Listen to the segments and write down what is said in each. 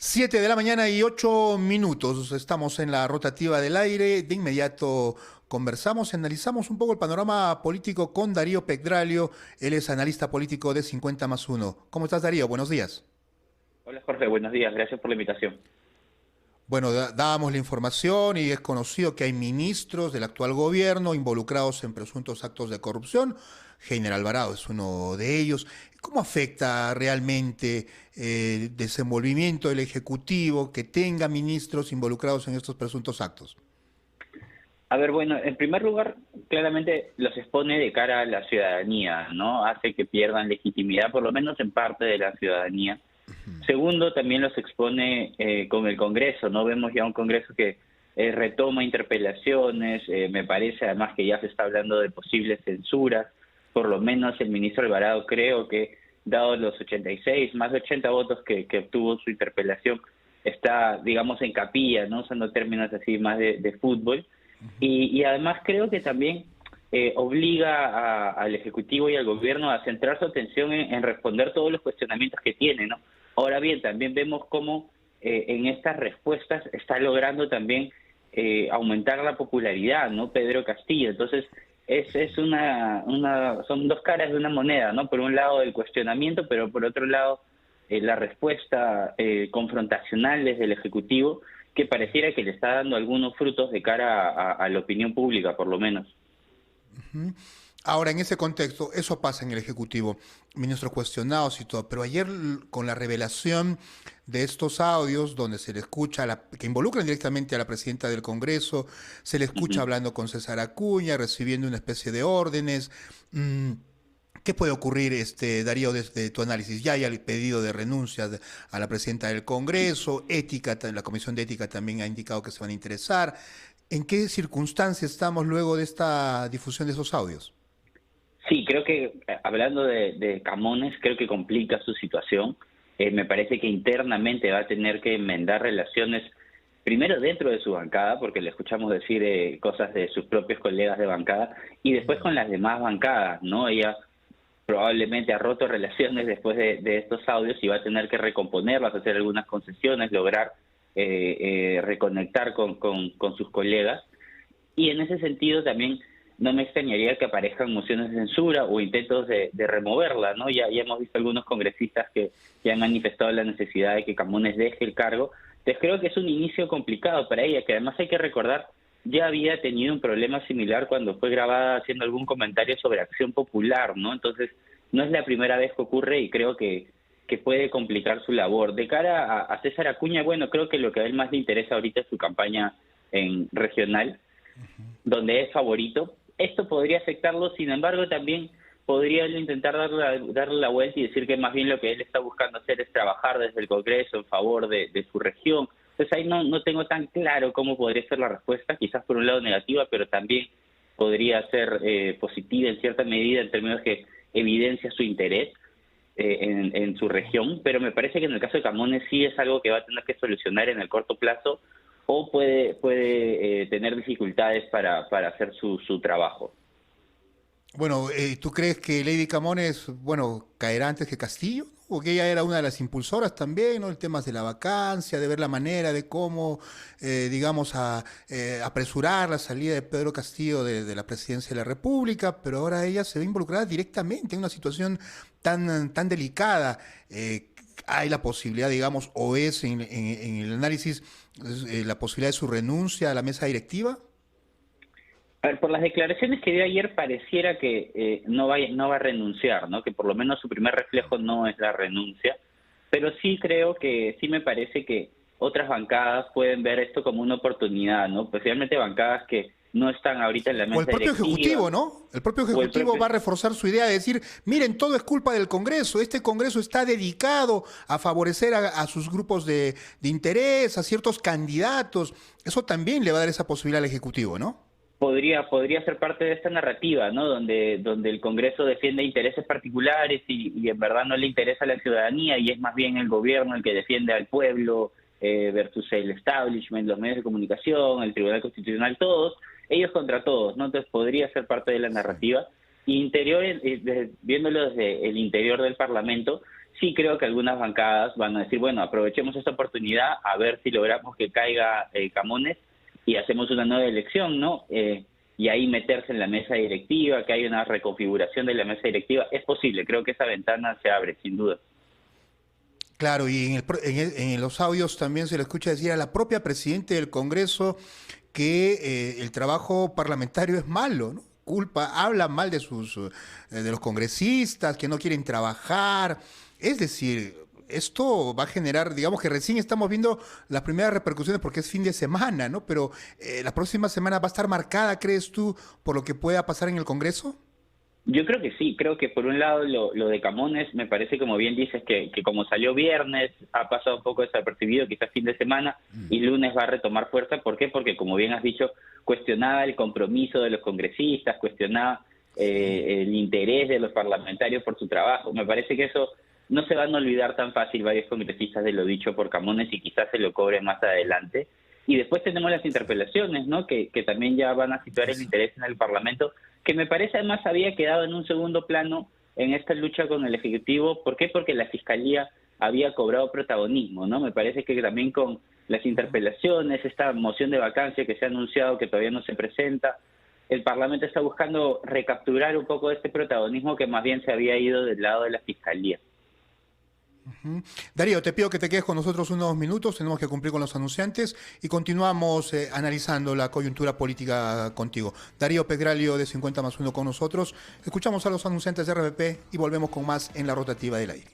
Siete de la mañana y 8 minutos. Estamos en la rotativa del aire. De inmediato conversamos y analizamos un poco el panorama político con Darío Pedralio. Él es analista político de 50+1. ¿Cómo estás, Darío? Buenos días. Hola Jorge, buenos días, gracias por la invitación. Bueno, dábamos la información y es conocido que hay ministros del actual gobierno involucrados en presuntos actos de corrupción. Heiner Alvarado es uno de ellos. ¿Cómo afecta realmente el desenvolvimiento del Ejecutivo que tenga ministros involucrados en estos presuntos actos? A ver, bueno, en primer lugar, claramente los expone de cara a la ciudadanía, ¿no? Hace que pierdan legitimidad, por lo menos en parte de la ciudadanía. Segundo, también los expone con el Congreso, ¿no? Vemos ya un Congreso que retoma interpelaciones, me parece además que ya se está hablando de posibles censuras, por lo menos el ministro Alvarado creo que, dado los 86, más de 80 votos que obtuvo su interpelación, está, digamos, en capilla, ¿no? Usando términos así más de fútbol. Y además creo que también obliga al Ejecutivo y al Gobierno a centrar su atención en responder todos los cuestionamientos que tiene, ¿no? Ahora bien, también vemos cómo en estas respuestas está logrando también aumentar la popularidad, ¿no? Pedro Castillo. Entonces, son dos caras de una moneda, ¿no? Por un lado el cuestionamiento, pero por otro lado la respuesta confrontacional desde el Ejecutivo, que pareciera que le está dando algunos frutos de cara a la opinión pública, por lo menos. Ujú. Ahora, en ese contexto, eso pasa en el Ejecutivo, ministros cuestionados y todo, pero ayer con la revelación de estos audios donde se le escucha, que involucran directamente a la presidenta del Congreso, se le escucha Ujú. hablando con César Acuña, recibiendo una especie de órdenes. mm, ¿Qué puede ocurrir, Darío, desde tu análisis? Ya hay el pedido de renuncia a la presidenta del Congreso, la Comisión de Ética también ha indicado que se van a interesar. ¿En qué circunstancias estamos luego de esta difusión de esos audios? Sí, creo que hablando de Camones, creo que complica su situación. Me parece que internamente va a tener que enmendar relaciones, primero dentro de su bancada, porque le escuchamos decir cosas de sus propios colegas de bancada, y después con las demás bancadas, ¿no? Ella probablemente ha roto relaciones después de estos audios y va a tener que recomponerlas, hacer algunas concesiones, lograr reconectar con sus colegas. Y en ese sentido también no me extrañaría que aparezcan mociones de censura o intentos de removerla, ¿no? Ya hemos visto algunos congresistas que han manifestado la necesidad de que Camones deje el cargo. Entonces creo que es un inicio complicado para ella, que además hay que recordar, ya había tenido un problema similar cuando fue grabada haciendo algún comentario sobre Acción Popular, ¿no? Entonces no es la primera vez que ocurre y creo que puede complicar su labor. De cara a César Acuña, bueno, creo que lo que a él más le interesa ahorita es su campaña en regional, donde es favorito. Esto podría afectarlo, sin embargo, también podría él intentar darle la vuelta y decir que más bien lo que él está buscando hacer es trabajar desde el Congreso en favor de su región. Entonces ahí no tengo tan claro cómo podría ser la respuesta, quizás por un lado negativa, pero también podría ser positiva en cierta medida en términos que evidencia su interés en su región, pero me parece que en el caso de Camones sí es algo que va a tener que solucionar en el corto plazo o puede tener dificultades para hacer su trabajo. Bueno, ¿tú crees que Lady Camones, bueno, caerá antes que Castillo? Porque ella era una de las impulsoras también, ¿no? El tema de la vacancia, de ver la manera de cómo, digamos, apresurar la salida de Pedro Castillo de la presidencia de la República, pero ahora ella se ve involucrada directamente en una situación tan delicada. Hay la posibilidad, digamos, o es en el análisis la posibilidad de su renuncia a la mesa directiva. A ver, por las declaraciones que dio ayer pareciera que no va a renunciar, ¿no? Que por lo menos su primer reflejo no es la renuncia, pero sí creo que, sí me parece que otras bancadas pueden ver esto como una oportunidad, ¿no? Especialmente bancadas que no están ahorita en la O el mesa propio directiva Ejecutivo, ¿no? El propio o el Ejecutivo propio... va a reforzar su idea de decir, miren, todo es culpa del Congreso, este Congreso está dedicado a favorecer a sus grupos de interés, a ciertos candidatos. Eso también le va a dar esa posibilidad al Ejecutivo, ¿no? Podría ser parte de esta narrativa, ¿no? Donde el Congreso defiende intereses particulares y en verdad no le interesa a la ciudadanía y es más bien el gobierno el que defiende al pueblo versus el establishment, los medios de comunicación, el Tribunal Constitucional, todos, ellos contra todos, ¿no? Entonces podría ser parte de la Sí. narrativa. Viéndolo desde el interior del Parlamento, Sí creo que algunas bancadas van a decir, bueno, aprovechemos esta oportunidad a ver si logramos que caiga Camones y hacemos una nueva elección, ¿no? Y ahí meterse en la mesa directiva, que haya una reconfiguración de la mesa directiva. Es posible, creo que esa ventana se abre, sin duda. Claro, y en los audios también se le escucha decir a la propia presidenta del Congreso que el trabajo parlamentario es malo, ¿no? Habla mal de los congresistas que no quieren trabajar. Es decir, esto va a generar, digamos que recién estamos viendo las primeras repercusiones porque es fin de semana, ¿no? Pero la próxima semana va a estar marcada, ¿crees tú, por lo que pueda pasar en el Congreso? Yo creo que sí, creo que por un lado lo de Camones me parece, como bien dices, que como salió viernes, ha pasado un poco desapercibido, quizás fin de semana, y lunes va a retomar fuerza. ¿Por qué? Porque, como bien has dicho, cuestionaba el compromiso de los congresistas, cuestionaba el interés de los parlamentarios por su trabajo. Me parece que eso no se van a olvidar tan fácil varios congresistas de lo dicho por Camones y quizás se lo cobren más adelante. Y después tenemos las interpelaciones, ¿no? Que también ya van a situar el interés en el Parlamento, que me parece además había quedado en un segundo plano en esta lucha con el Ejecutivo. ¿Por qué? Porque la Fiscalía había cobrado protagonismo, ¿no? Me parece que también con las interpelaciones, esta moción de vacancia que se ha anunciado que todavía no se presenta, el Parlamento está buscando recapturar un poco de este protagonismo que más bien se había ido del lado de la Fiscalía. Darío, te pido que te quedes con nosotros unos minutos, tenemos que cumplir con los anunciantes y continuamos analizando la coyuntura política contigo. Darío Pedralio de 50 más 1 con nosotros. Escuchamos a los anunciantes de RPP y volvemos con más en la rotativa del aire.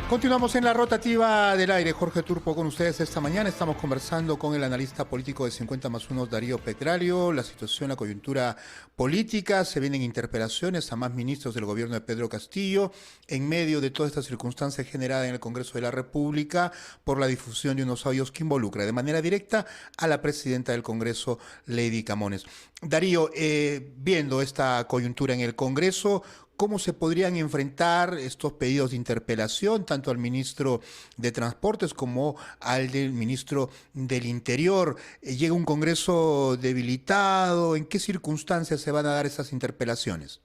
Continuamos en la rotativa del aire. Jorge Turpo con ustedes esta mañana. Estamos conversando con el analista político de 50 más 1, Darío Pedralio. La situación, la coyuntura política. Se vienen interpelaciones a más ministros del gobierno de Pedro Castillo en medio de toda esta circunstancia generada en el Congreso de la República por la difusión de unos audios que involucra de manera directa a la presidenta del Congreso, Lady Camones. Darío, viendo esta coyuntura en el Congreso, ¿cómo se podrían enfrentar estos pedidos de interpelación, tanto al ministro de Transportes como al del ministro del Interior? ¿Llega un Congreso debilitado? ¿En qué circunstancias se van a dar esas interpelaciones?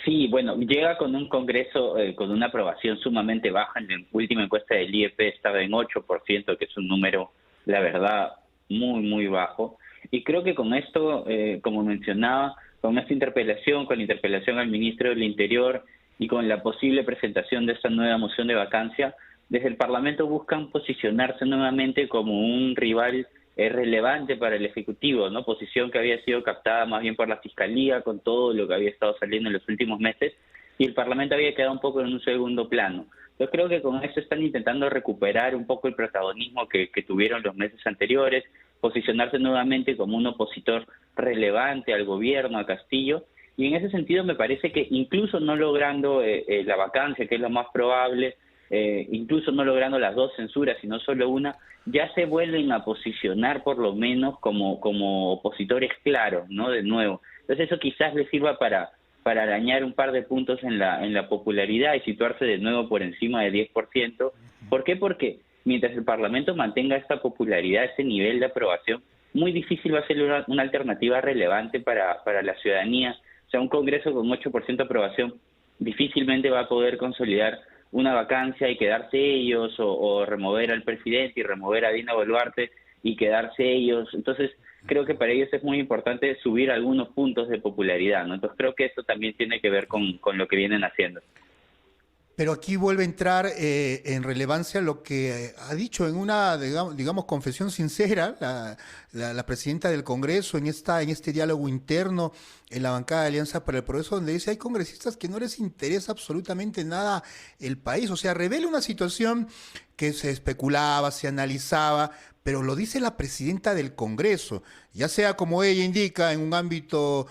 Sí, bueno, llega con un Congreso con una aprobación sumamente baja. En la última encuesta del IEP estaba en 8%, que es un número, la verdad, muy, muy bajo. Y creo que con esto, como mencionaba, con esta interpelación, con la interpelación al ministro del Interior y con la posible presentación de esta nueva moción de vacancia, desde el Parlamento buscan posicionarse nuevamente como un rival relevante para el Ejecutivo, ¿no? Posición que había sido captada más bien por la Fiscalía con todo lo que había estado saliendo en los últimos meses, y el Parlamento había quedado un poco en un segundo plano. Yo creo que con esto están intentando recuperar un poco el protagonismo que tuvieron los meses anteriores, posicionarse nuevamente como un opositor relevante al gobierno, a Castillo, y en ese sentido me parece que incluso no logrando la vacancia, que es lo más probable, incluso no logrando las dos censuras, sino solo una, ya se vuelven a posicionar por lo menos como opositores claros, ¿no? De nuevo. Entonces eso quizás les sirva para arañar un par de puntos en la popularidad y situarse de nuevo por encima de 10%. ¿Por qué? Porque mientras el Parlamento mantenga esta popularidad, ese nivel de aprobación, muy difícil va a ser una alternativa relevante para la ciudadanía. O sea, un Congreso con 8% de aprobación difícilmente va a poder consolidar una vacancia y quedarse ellos, o remover al presidente y remover a Dina Boluarte y quedarse ellos. Entonces, creo que para ellos es muy importante subir algunos puntos de popularidad, ¿no? Entonces, creo que esto también tiene que ver con lo que vienen haciendo. Pero aquí vuelve a entrar en relevancia lo que ha dicho en una, digamos, confesión sincera la presidenta del Congreso en este diálogo interno en la bancada de Alianza para el Progreso, donde dice hay congresistas que no les interesa absolutamente nada el país. O sea, revela una situación que se especulaba, se analizaba, pero lo dice la presidenta del Congreso, ya sea como ella indica en un ámbito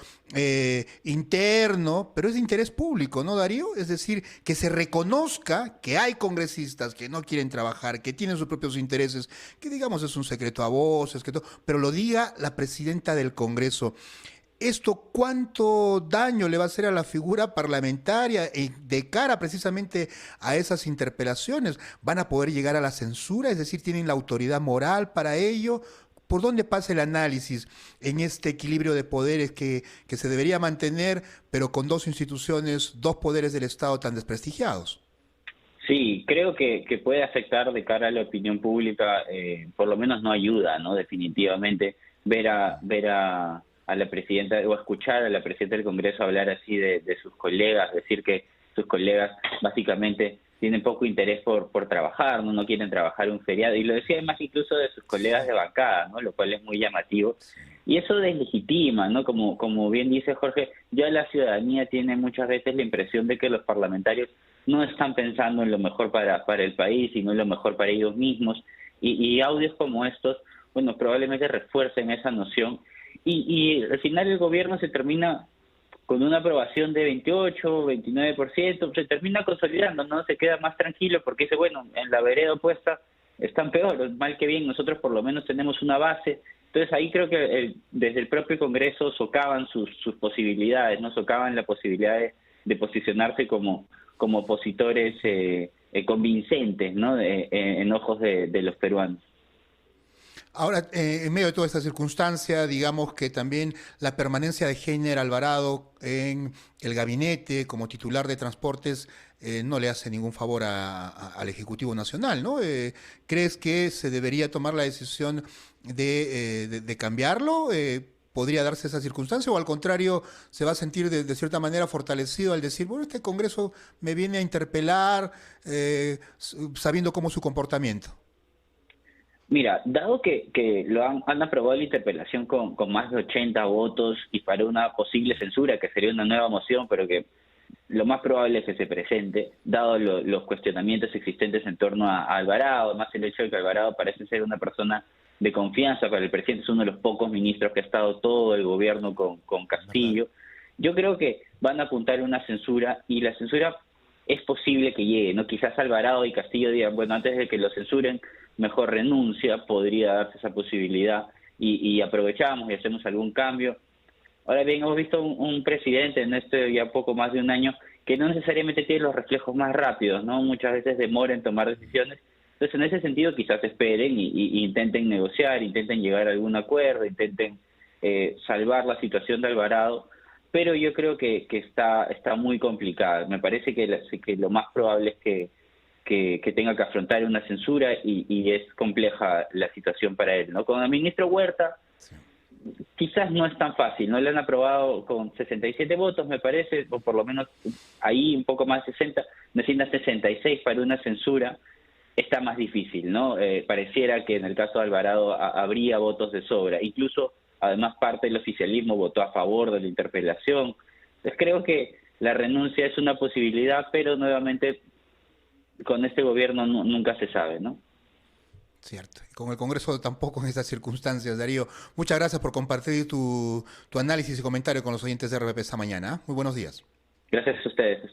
interno, pero es de interés público, ¿no, Darío? Es decir, que se reconozca que hay congresistas que no quieren trabajar, que tienen sus propios intereses, que digamos es un secreto a voces, pero lo diga la presidenta del Congreso. ¿Esto cuánto daño le va a hacer a la figura parlamentaria de cara precisamente a esas interpelaciones? ¿Van a poder llegar a la censura? Es decir, ¿tienen la autoridad moral para ello? ¿Por dónde pasa el análisis en este equilibrio de poderes que se debería mantener, pero con dos instituciones, dos poderes del Estado tan desprestigiados? Sí, creo que puede afectar de cara a la opinión pública, por lo menos no ayuda, ¿no? Definitivamente ver a la presidenta o escuchar a la presidenta del Congreso hablar así de sus colegas, decir que sus colegas básicamente tienen poco interés por trabajar, no quieren trabajar un feriado, y lo decía además incluso de sus colegas de bancada, ¿no? Lo cual es muy llamativo. Y eso deslegitima, ¿no? Como bien dice Jorge, ya la ciudadanía tiene muchas veces la impresión de que los parlamentarios no están pensando en lo mejor para el país, sino en lo mejor para ellos mismos. Y audios como estos, bueno, probablemente refuercen esa noción. Y al final el gobierno se termina con una aprobación de 28, 29%, se termina consolidando, ¿no? Se queda más tranquilo porque dice, bueno, en la vereda opuesta están peor, mal que bien, nosotros por lo menos tenemos una base. Entonces ahí creo que desde el propio Congreso socavan sus posibilidades, ¿no? Socavan la posibilidad de posicionarse como opositores convincentes, ¿no? En ojos de los peruanos. Ahora, en medio de toda esta circunstancia, digamos que también la permanencia de Heiner Alvarado en el gabinete como titular de transportes no le hace ningún favor al Ejecutivo Nacional, ¿no? ¿Crees que se debería tomar la decisión de cambiarlo? ¿Podría darse esa circunstancia o al contrario se va a sentir de cierta manera fortalecido al decir, bueno, este Congreso me viene a interpelar sabiendo cómo es su comportamiento? Mira, dado que han aprobado la interpelación con más de 80 votos y para una posible censura, que sería una nueva moción, pero que lo más probable es que se presente, dado los cuestionamientos existentes en torno a Alvarado, además el hecho de que Alvarado parece ser una persona de confianza para el presidente, es uno de los pocos ministros que ha estado todo el gobierno con Castillo. Yo creo que van a apuntar a una censura y la censura es posible que llegue, ¿no? Quizás Alvarado y Castillo digan, bueno, antes de que lo censuren, mejor renuncia, podría darse esa posibilidad y aprovechamos y hacemos algún cambio. Ahora bien, hemos visto un presidente en este ya poco más de un año que no necesariamente tiene los reflejos más rápidos, ¿no? Muchas veces demora en tomar decisiones. Entonces, en ese sentido, quizás esperen y intenten negociar, intenten llegar a algún acuerdo, intenten salvar la situación de Alvarado, pero yo creo que está muy complicada. Me parece que lo más probable es que tenga que afrontar una censura y es compleja la situación para él, ¿no? Con el ministro Huerta quizás no es tan fácil, no le han aprobado con 67 votos, me parece, o por lo menos ahí un poco más de 60, necesitan 66 para una censura, está más difícil, ¿no? Pareciera que en el caso de Alvarado habría votos de sobra, incluso además parte del oficialismo votó a favor de la interpelación. Entonces creo que la renuncia es una posibilidad, pero nuevamente con este gobierno nunca se sabe, ¿no? Cierto. Y con el Congreso tampoco en estas circunstancias, Darío. Muchas gracias por compartir tu análisis y comentario con los oyentes de RPP esta mañana. Muy buenos días. Gracias a ustedes.